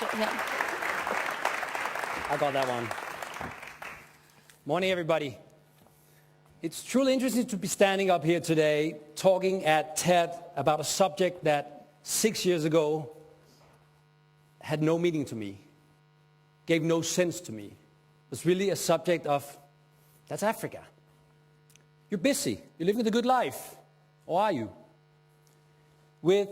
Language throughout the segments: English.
I got that one. Morning, everybody. It's truly interesting to be standing up here today talking at TED about a subject that 6 years ago had no meaning to me, gave no sense to me. It was really a subject of, that's Africa. You're busy. You're living the good life. Or are you? With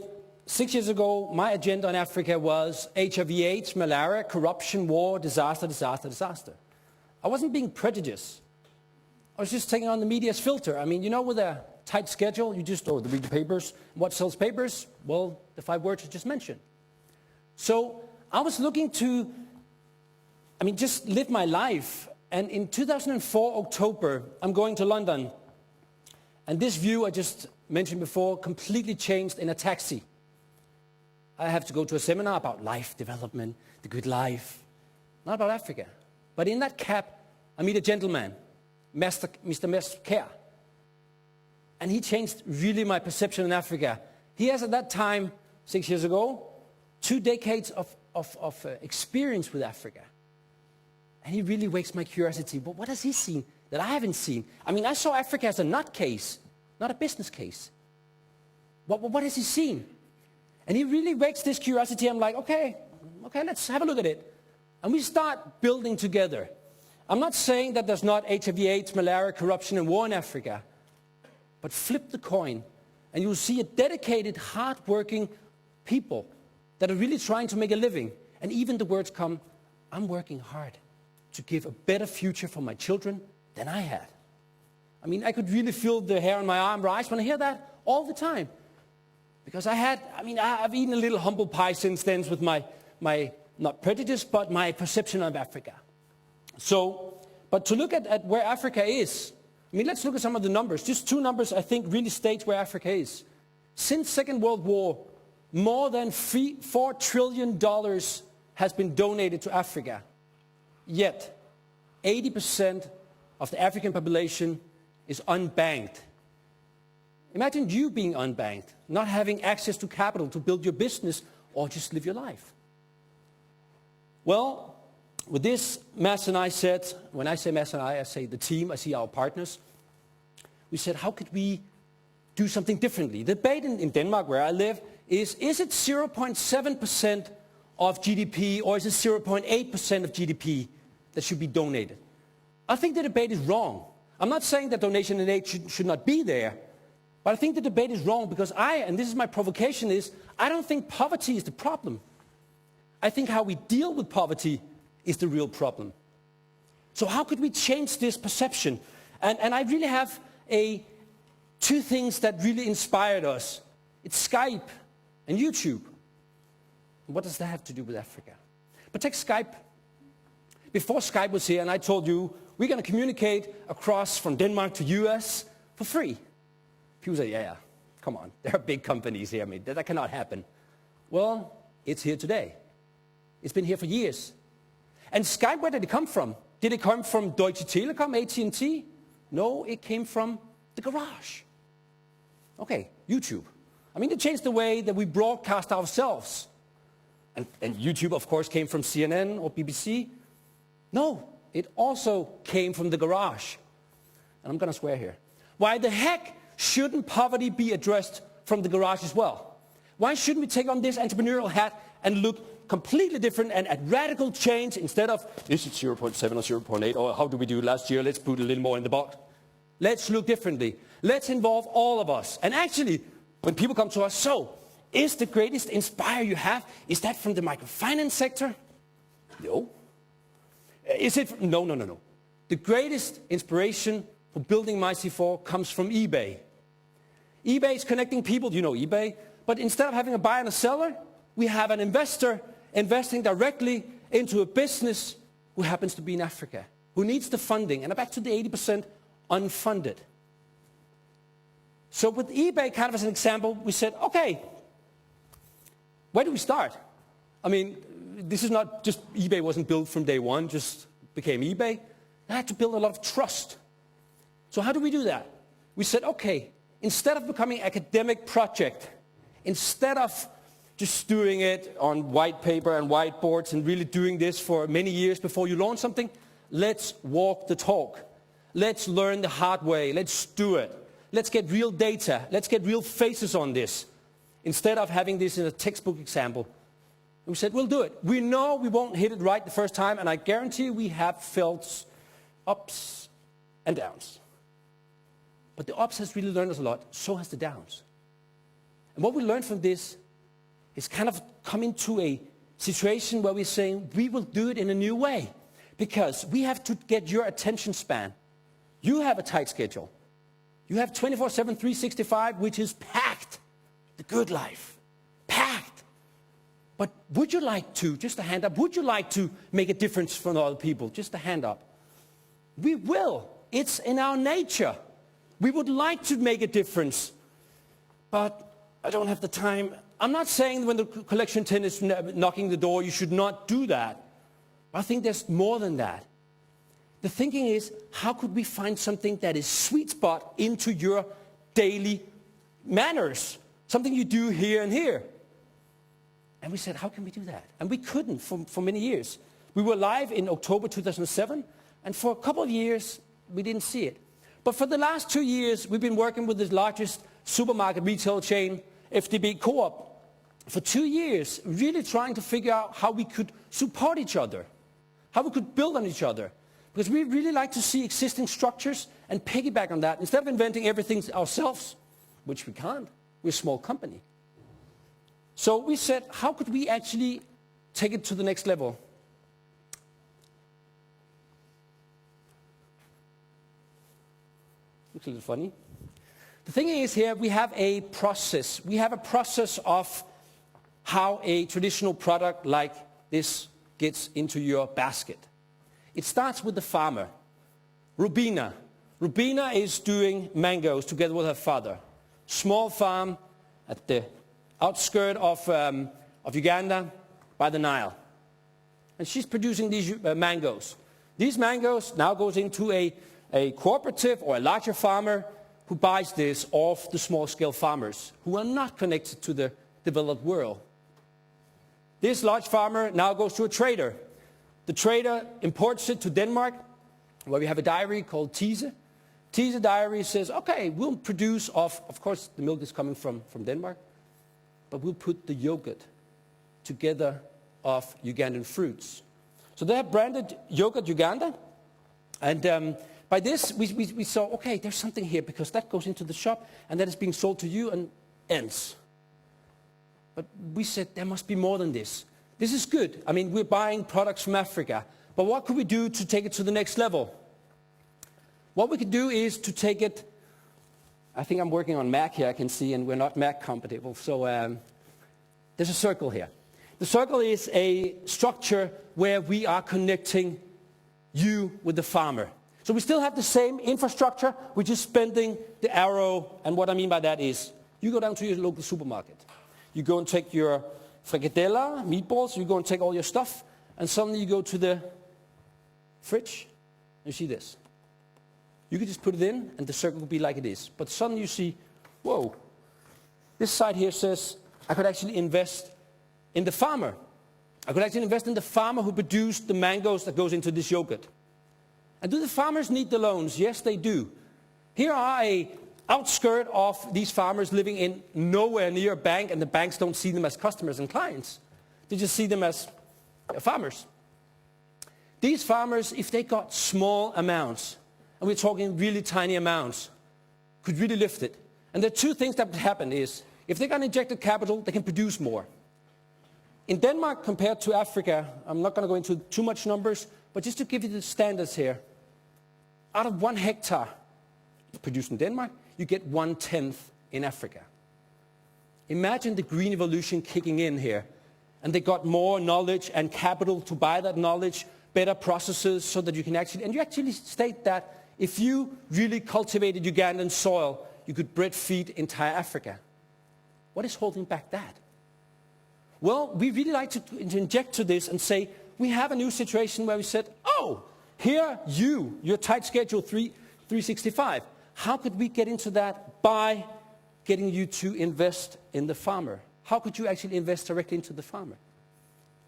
6 years ago, my agenda on Africa was HIV/AIDS, malaria, corruption, war, disaster, disaster, disaster. I wasn't being prejudiced. I was just taking on the media's filter. I mean, you know, with a tight schedule, you just, read the papers. What sells papers? Well, the 5 words I just mentioned. So I was looking to, just live my life. And in 2004, October, I'm going to London. And this view I just mentioned before completely changed in a taxi. I have to go to a seminar about life development, the good life, not about Africa. But in that cab, I meet a gentleman, Mr. Mescare. And he changed really my perception in Africa. He has at that time, 6 years ago, 2 decades of experience with Africa. And he really wakes my curiosity. But what has he seen that I haven't seen? I saw Africa as a nut case, not a business case. What has he seen? And he really wakes this curiosity. I'm like, okay, let's have a look at it. And we start building together. I'm not saying that there's not HIV/AIDS, malaria, corruption, and war in Africa. But flip the coin, and you'll see a dedicated, hard-working people that are really trying to make a living. And even the words come, I'm working hard to give a better future for my children than I had. I could really feel the hair on my arm rise when I hear that all the time. Because I've eaten a little humble pie since then with my not prejudice, but my perception of Africa. But to look at where Africa is, let's look at some of the numbers. Just 2 numbers I think really state where Africa is. Since Second World War, more than $4 trillion has been donated to Africa. Yet, 80% of the African population is unbanked. Imagine you being unbanked, not having access to capital to build your business or just live your life. Well, with this, Mads and I said, when I say Mads and I say the team, I see our partners. We said, how could we do something differently? The debate in Denmark, where I live, is it 0.7% of GDP or is it 0.8% of GDP that should be donated? I think the debate is wrong. I'm not saying that donation and aid should not be there, but I think the debate is wrong because and this is my provocation, I don't think poverty is the problem. I think how we deal with poverty is the real problem. So how could we change this perception? And I really have 2 things that really inspired us. It's Skype and YouTube. What does that have to do with Africa? But take Skype. Before Skype was here and I told you, we're going to communicate across from Denmark to US for free. People say, yeah, come on. There are big companies here. That cannot happen. Well, it's here today. It's been here for years. And Skype, where did it come from? Did it come from Deutsche Telekom, AT&T? No, it came from the garage. Okay, YouTube. It changed the way that we broadcast ourselves. And YouTube, of course, came from CNN or BBC. No, it also came from the garage. And I'm going to swear here. Why the heck shouldn't poverty be addressed from the garage as well? Why shouldn't we take on this entrepreneurial hat and look completely different and at radical change instead of, is it 0.7 or 0.8, or how do we do last year? Let's put a little more in the box. Let's look differently. Let's involve all of us. And actually, when people come to us, so, is the greatest inspire you have, is that from the microfinance sector? No. Is it? No. The greatest inspiration for building MyC4 comes from eBay. eBay is connecting people, you know eBay, but instead of having a buyer and a seller, we have an investor investing directly into a business who happens to be in Africa, who needs the funding, and back to the 80% unfunded. So with eBay kind of as an example, we said, okay, where do we start? This is not just, eBay wasn't built from day one, just became eBay. I had to build a lot of trust. So how do we do that? We said, okay, instead of becoming an academic project, instead of just doing it on white paper and whiteboards and really doing this for many years before you launch something. Let's walk the talk. Let's learn the hard way. Let's do it. Let's get real data. Let's get real faces on this. Instead of having this in a textbook example. We said, we'll do it. We know we won't hit it right the first time, and I guarantee we have felt ups and downs. But the ups has really learned us a lot. So has the downs. And what we learned from this is kind of come into a situation where we're saying we will do it in a new way. Because we have to get your attention span. You have a tight schedule. You have 24/7, 365, which is packed. The good life. Packed. But would you like to, just a hand up, would you like to make a difference for other people? Just a hand up. We will. It's in our nature. We would like to make a difference. But I don't have the time. I'm not saying when the collection tin is knocking the door, you should not do that. I think there's more than that. The thinking is, how could we find something that is sweet spot into your daily manners? Something you do here and here. And we said, how can we do that? And we couldn't for many years. We were live in October 2007, and for a couple of years, we didn't see it. But for the last 2 years, we've been working with the largest supermarket retail chain, FDB Co-op, for 2 years, really trying to figure out how we could support each other, how we could build on each other. Because we really like to see existing structures and piggyback on that. Instead of inventing everything ourselves, which we can't, we're a small company. So we said, how could we actually take it to the next level? Looks a little funny. The thing is here, we have a process. We have a process of how a traditional product like this gets into your basket. It starts with the farmer, Rubina. Rubina is doing mangoes together with her father. Small farm at the outskirts of Uganda by the Nile. And she's producing these mangoes. These mangoes now goes into a cooperative or a larger farmer who buys this off the small-scale farmers who are not connected to the developed world. This large farmer now goes to a trader. The trader imports it to Denmark, where we have a dairy called Tise. Tise Dairy says, okay, we'll produce of course the milk is coming from Denmark, but we'll put the yogurt together of Ugandan fruits. So they have branded Yogurt Uganda, and by this we saw, okay, there's something here, because that goes into the shop, and that is being sold to you and ends. But we said there must be more than this. This is good. I mean, we're buying products from Africa. But what could we do to take it to the next level? What we could do is to take it, I think I'm working on Mac here, I can see, and we're not Mac compatible. So there's a circle here. The circle is a structure where we are connecting you with the farmer. So we still have the same infrastructure, we're just bending the arrow, and what I mean by that is, you go down to your local supermarket. You go and take your fricadella, meatballs, you go and take all your stuff, and suddenly you go to the fridge, and you see this. You could just put it in, and the circle would be like it is. But suddenly you see, whoa, this side here says, I could actually invest in the farmer. I could actually invest in the farmer who produced the mangoes that goes into this yogurt. And do the farmers need the loans? Yes, they do. Here are a outskirt of these farmers living in nowhere near a bank, and the banks don't see them as customers and clients. They just see them as farmers. These farmers, if they got small amounts, and we're talking really tiny amounts, could really lift it. And there are two things that would happen is, if they got injected capital, they can produce more. In Denmark compared to Africa, I'm not going to go into too much numbers, but just to give you the standards here, out of 1 hectare produced in Denmark, you get 1/10 in Africa. Imagine the green evolution kicking in here, and they got more knowledge and capital to buy that knowledge, better processes, so that you can actually, and you actually state that if you really cultivated Ugandan soil, you could breed feed entire Africa. What is holding back that? Well, we really like to inject to this and say, we have a new situation where we said, oh, here your tight schedule 365. How could we get into that by getting you to invest in the farmer? how could you actually invest directly into the farmer?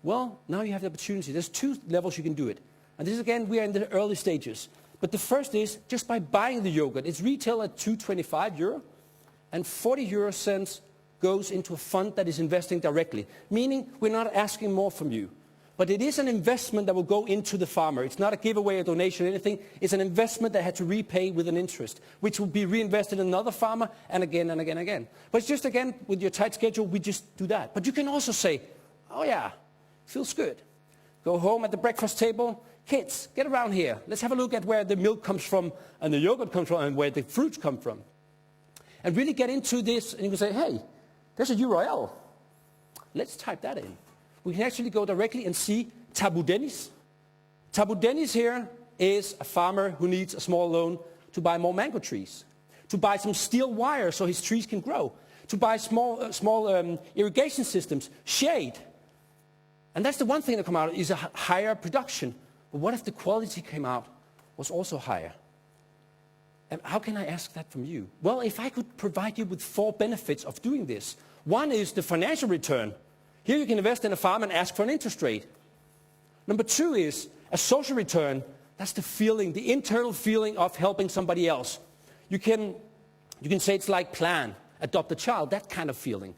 Well, now you have the opportunity. There's 2 levels you can do it. And this, again, we are in the early stages. But the first is just by buying the yogurt. It's retail at €2.25, and 40 euro cents goes into a fund that is investing directly, meaning we're not asking more from you. But it is an investment that will go into the farmer. It's not a giveaway, a donation, or anything. It's an investment that had to repay with an interest, which will be reinvested in another farmer, and again, and again, and again. But it's just, again, with your tight schedule, we just do that. But you can also say, oh yeah, feels good. Go home at the breakfast table. Kids, get around here. Let's have a look at where the milk comes from, and the yogurt comes from, and where the fruits come from. And really get into this, and you can say, hey, there's a URL. Let's type that in. We can actually go directly and see Tabu Dennis. Tabu Dennis here is a farmer who needs a small loan to buy more mango trees, to buy some steel wire so his trees can grow, to buy small irrigation systems, shade. And that's the one thing that come out is a higher production. But what if the quality came out was also higher? And how can I ask that from you? Well, if I could provide you with 4 benefits of doing this. One is the financial return. Here you can invest in a farm and ask for an interest rate. Number 2 is a social return. That's the feeling, the internal feeling of helping somebody else. You can say it's like plan, adopt a child, that kind of feeling.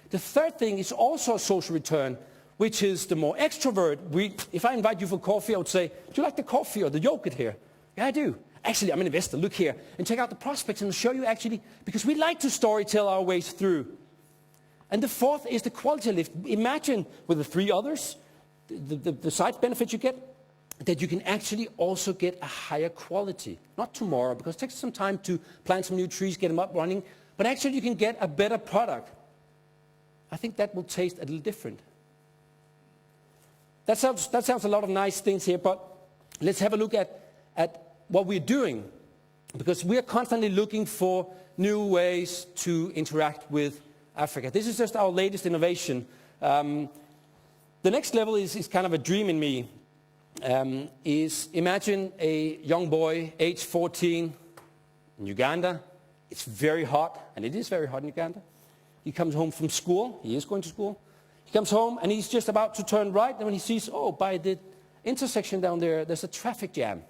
The third thing is also a social return, which is the more extrovert. If I invite you for coffee, I would say, do you like the coffee or the yogurt here? Yeah, I do. Actually, I'm an investor. Look here. And check out the prospects and I'll show you actually, because we like to storytell our ways through. And the fourth is the quality lift. Imagine with the 3 others, the side benefits you get, that you can actually also get a higher quality. Not tomorrow, because it takes some time to plant some new trees, get them up running, but actually you can get a better product. I think that will taste a little different. That sounds a lot of nice things here, but let's have a look at what we're doing, because we are constantly looking for new ways to interact with Africa. This is just our latest innovation. The next level is kind of a dream in me. Is imagine a young boy, age 14, in Uganda. It's very hot, and it is very hot in Uganda. He comes home from school. He is going to school. He comes home, and he's just about to turn right, and when he sees, oh, by the intersection down there, there's a traffic jam.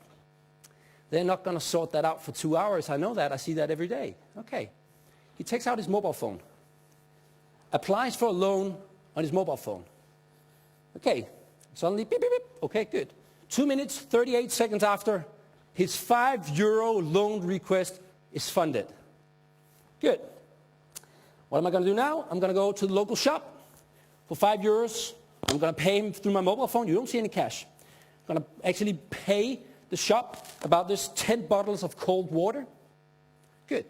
They're not going to sort that out for 2 hours. I know that. I see that every day. Okay. He takes out his mobile phone, applies for a loan on his mobile phone. Okay. Suddenly, beep, beep, beep. Okay, good. 2 minutes, 38 seconds after, his €5 loan request is funded. Good. What am I going to do now? I'm going to go to the local shop for €5. I'm going to pay him through my mobile phone. You don't see any cash. I'm going to actually pay the shop about this 10 bottles of cold water. Good.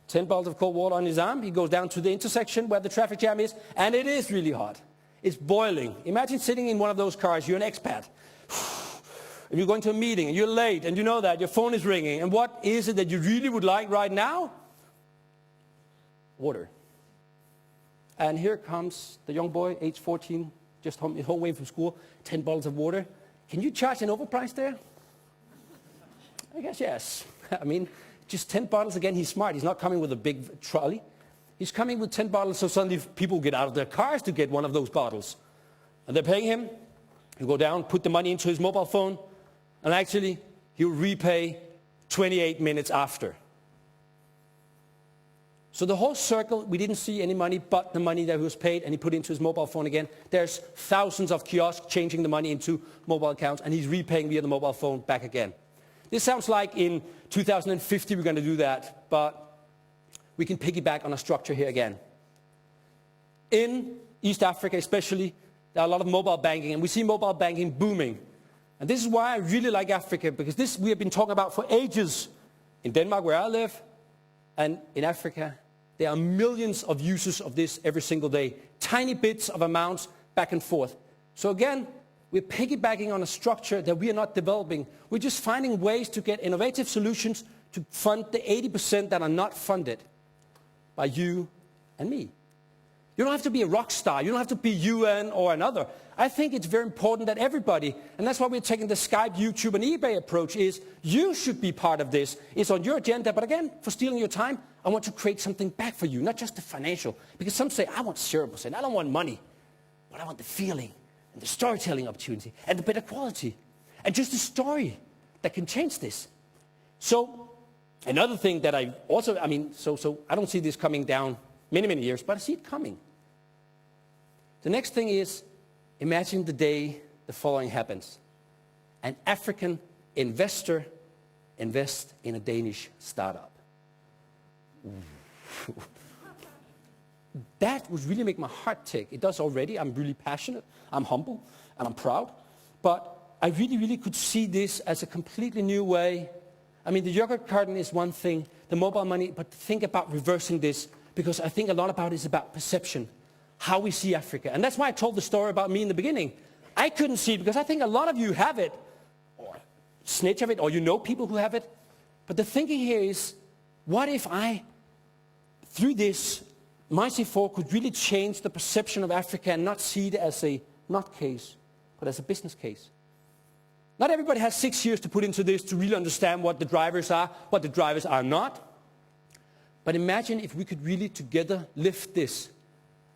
10 bottles of cold water on his arm. He goes down to the intersection where the traffic jam is, and it is really hot. It's boiling. Imagine sitting in one of those cars. You're an expat. And you're going to a meeting, and you're late, and you know that. Your phone is ringing. And what is it that you really would like right now? Water. And here comes the young boy, age 14, just home way from school, 10 bottles of water. Can you charge an overprice there? I guess yes. I mean, just 10 bottles. Again, he's smart. He's not coming with a big trolley. He's coming with 10 bottles, so suddenly people get out of their cars to get one of those bottles. And they're paying him. You go down, put the money into his mobile phone, and actually, he'll repay 28 minutes after. So the whole circle, we didn't see any money but the money that was paid, and he put into his mobile phone again. There's thousands of kiosks changing the money into mobile accounts, and he's repaying via the mobile phone back again. This sounds like in 2050 we're going to do that, but we can piggyback on a structure here again. In East Africa especially, there are a lot of mobile banking, and we see mobile banking booming. And this is why I really like Africa, because this we have been talking about for ages. In Denmark, where I live, and in Africa, there are millions of users of this every single day. Tiny bits of amounts back and forth. So again, we're piggybacking on a structure that we are not developing. We're just finding ways to get innovative solutions to fund the 80% that are not funded by you and me. You don't have to be a rock star. You don't have to be UN or another. I think it's very important that everybody, and that's why we're taking the Skype, YouTube, and eBay approach, is you should be part of this. It's on your agenda, but again, for stealing your time, I want to create something back for you, not just the financial. Because some say, I want 0%. I don't want money. But I want the feeling and the storytelling opportunity and the better quality. And just a story that can change this. So another thing that I also, so I don't see this coming down many, many years, but I see it coming. The next thing is, imagine the day the following happens. An African investor invests in a Danish startup. That would really make my heart tick. It does already. I'm really passionate. I'm humble. And I'm proud. But I really, really could see this as a completely new way. I mean, the yogurt carton is one thing, the mobile money, but think about reversing this, because I think a lot about it is about perception, how we see Africa. And that's why I told the story about me in the beginning. I couldn't see it because I think a lot of you have it, or snitch of it, or you know people who have it. But the thinking here is, what if I, through this, my C4 could really change the perception of Africa and not see it as a not case, but as a business case. Not everybody has 6 years to put into this to really understand what the drivers are, what the drivers are not. But imagine if we could really together lift this.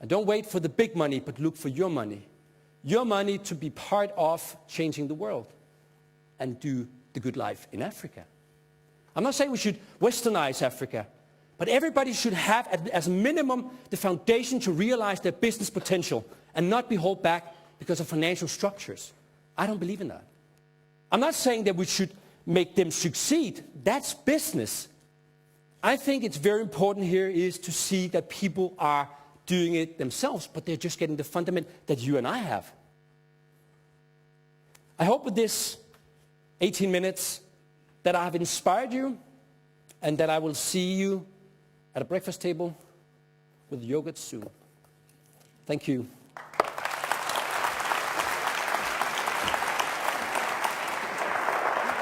And don't wait for the big money, but look for your money. Your money to be part of changing the world and do the good life in Africa. I'm not saying we should westernize Africa, but everybody should have, as a minimum, the foundation to realize their business potential and not be held back because of financial structures. I don't believe in that. I'm not saying that we should make them succeed. That's business. I think it's very important here is to see that people are doing it themselves, but they're just getting the fundament that you and I have. I hope with this 18 minutes that I have inspired you and that I will see you at a breakfast table with yogurt soon. Thank you.